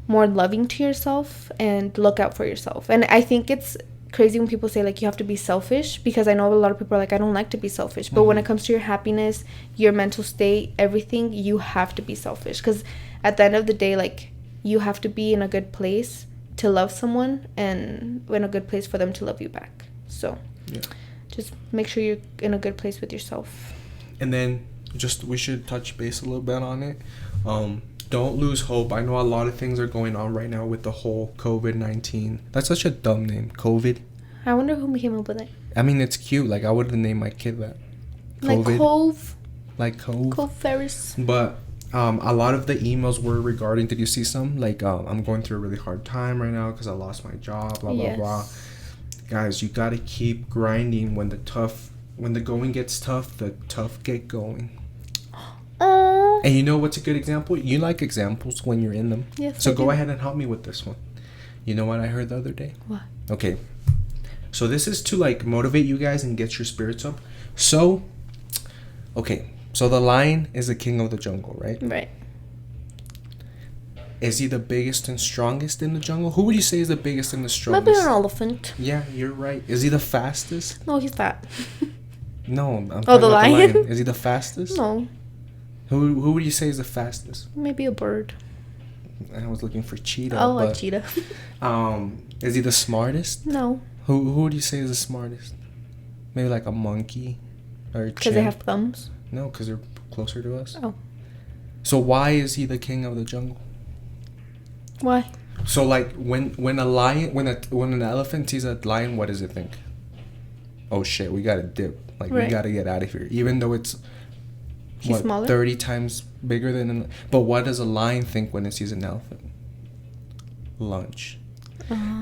more loving to yourself and look out for yourself. And I think it's crazy when people say like you have to be selfish, because I know a lot of people are like, I don't like to be selfish, but when it comes to your happiness, your mental state, everything, you have to be selfish, because at the end of the day, like you have to be in a good place to love someone, and in a good place for them to love you back. So just make sure you're in a good place with yourself. And then just we should touch base a little bit on it. Don't lose hope. I know a lot of things are going on right now with the whole COVID-19. That's such a dumb name, COVID. I wonder who came up with it. I mean, it's cute. Like, I would have named my kid that. COVID. Like Cove. Like Cove. Cove Ferris. But a lot of the emails were regarding, did you see some? Like, I'm going through a really hard time right now because I lost my job, blah, blah, blah. Guys, you got to keep grinding. When the going gets tough, the tough get going. And you know what's a good example? You like examples when you're in them. Yes. So go ahead and help me with this one. You know what I heard the other day? What? Okay. So this is to like motivate you guys and get your spirits up. So, okay. So the lion is the king of the jungle, right? Right. Is he the biggest and strongest in the jungle? Who would you say is the biggest and the strongest? Maybe an elephant. Yeah, you're right. Is he the fastest? No, he's fat. No, I'm talking the about lion? the lion. Is he the fastest? No, Who would you say is the fastest? maybe a bird. I was looking for cheetah. Oh, a but, cheetah. Is he the smartest? No, Who would you say is the smartest? Maybe like a monkey or a because they have thumbs. No, because they're closer to us. Oh. So why is he the king of the jungle? Why? So like when an elephant sees a lion, what does it think? Oh shit, we gotta dip. Like we gotta get out of here. Even though it's Smaller? 30 times bigger than but what does a lion think when it sees an elephant? Lunch.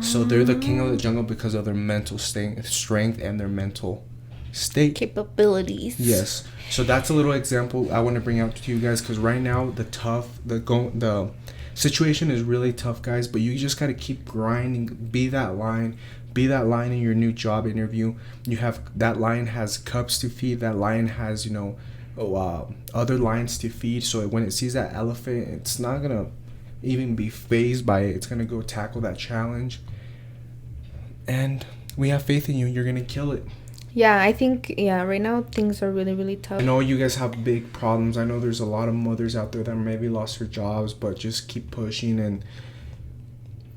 So they're the king of the jungle because of their mental strength and their mental state Capabilities. Yes. So that's a little example I want to bring out to you guys, because right now the situation is really tough, guys, but you just got to keep grinding. Be that lion in your new job interview. You have that lion has cubs to feed. That lion has other lions to feed. So when it sees that elephant, it's not gonna even be phased by it. It's gonna go tackle that challenge, and we have faith in you. You're gonna kill it. Yeah, I think, right now things are really, really tough. I know you guys have big problems. I know there's a lot of mothers out there that maybe lost their jobs, but just keep pushing, and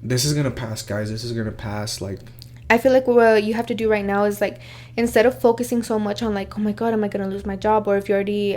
this is gonna pass, guys. This is gonna pass. Like, I feel like what you have to do right now is, like, instead of focusing so much on, like, oh my god, am I gonna lose my job, or if you already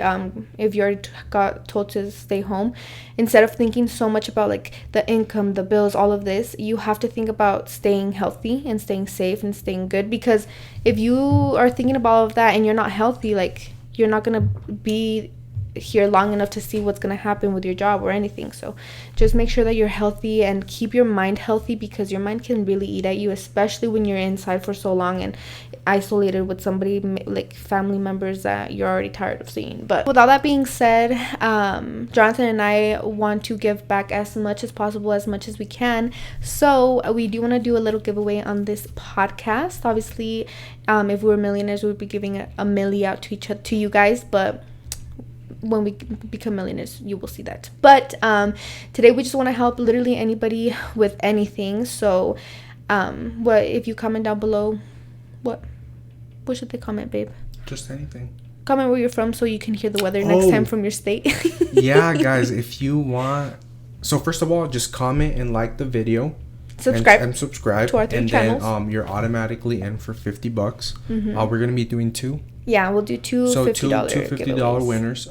got told to stay home, instead of thinking so much about, like, the income, the bills, all of this, you have to think about staying healthy and staying safe and staying good. Because if you are thinking about all of that and you're not healthy, like, you're not gonna be here long enough to see what's going to happen with your job or anything. So just make sure that you're healthy and keep your mind healthy, because your mind can really eat at you, especially when you're inside for so long and isolated with somebody, like family members that you're already tired of seeing. But with all that being said, Jonathan and I want to give back as much as possible, as much as we can. So we do want to do a little giveaway on this podcast. Obviously, if we were millionaires, we would be giving a milli out to you guys, but when we become millionaires, you will see that. But today we just want to help literally anybody with anything. So what if you comment down below, what should they comment, babe? Just anything. Comment where you're from so you can hear the weather next time from your state. Yeah, guys, if you want. So first of all, just comment and like the video. Subscribe to our 3 channels. Then you're automatically in for $50. Mm-hmm. We're gonna be doing 2. Yeah, we'll do two $50 winners.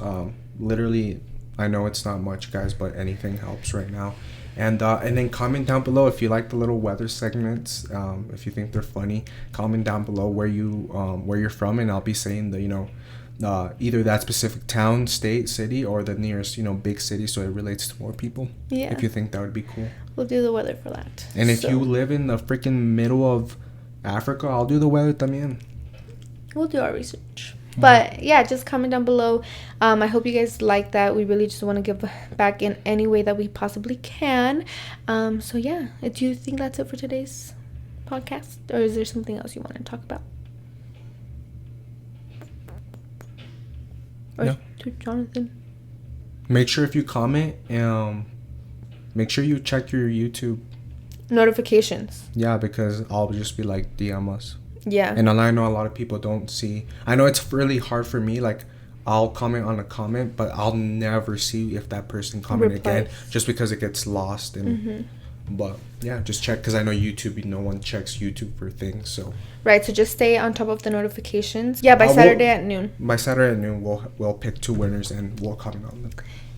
Literally, I know it's not much, guys, but anything helps right now. And then comment down below if you like the little weather segments. If you think they're funny, comment down below where you're from, and I'll be saying either that specific town, state, city, or the nearest big city, so it relates to more people. Yeah. If you think that would be cool. We'll do the weather for that. And if you live in the freaking middle of Africa, I'll do the weather también. We'll do our research. But yeah, just comment down below. I hope you guys like that. We really just want to give back in any way that we possibly can. So yeah, do you think that's it for today's podcast, or is there something else you want to talk about? Or no. To Jonathan. Make sure if you comment, make sure you check your YouTube notifications. Yeah, because I'll just be like, DM us. Yeah. And I know a lot of people don't see. I know it's really hard for me. Like, I'll comment on a comment, but I'll never see if that person commented again, just because it gets lost. And but yeah, just check, because I know YouTube. No one checks YouTube for things. So right. So just stay on top of the notifications. Yeah. By Saturday at noon. By Saturday at noon, we'll pick 2 winners and we'll comment on them.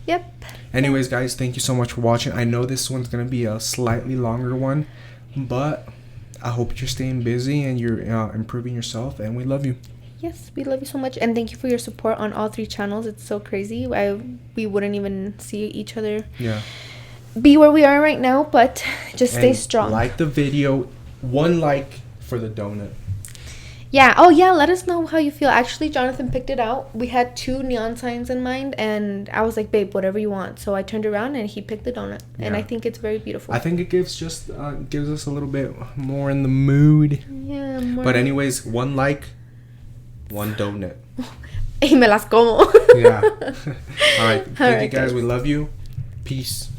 Yep. Anyways, guys, thank you so much for watching. I know this one's gonna be a slightly longer one, but I hope you're staying busy and you're improving yourself, and we love you. Yes, we love you so much, and thank you for your support on all 3 channels. It's so crazy. We wouldn't even see each other be where we are right now, but just stay strong. Like the video. 1 like for the donut. Yeah. Oh yeah, let us know how you feel. Actually, Jonathan picked it out. We had 2 neon signs in mind, and I was like, babe, whatever you want. So I turned around and he picked the donut. And I think it's very beautiful. I think it gives us a little bit more in the mood. Yeah. But anyways, 1 like, 1 donut. Y me las como. Yeah. All right. Thank you, guys. We love you. Peace.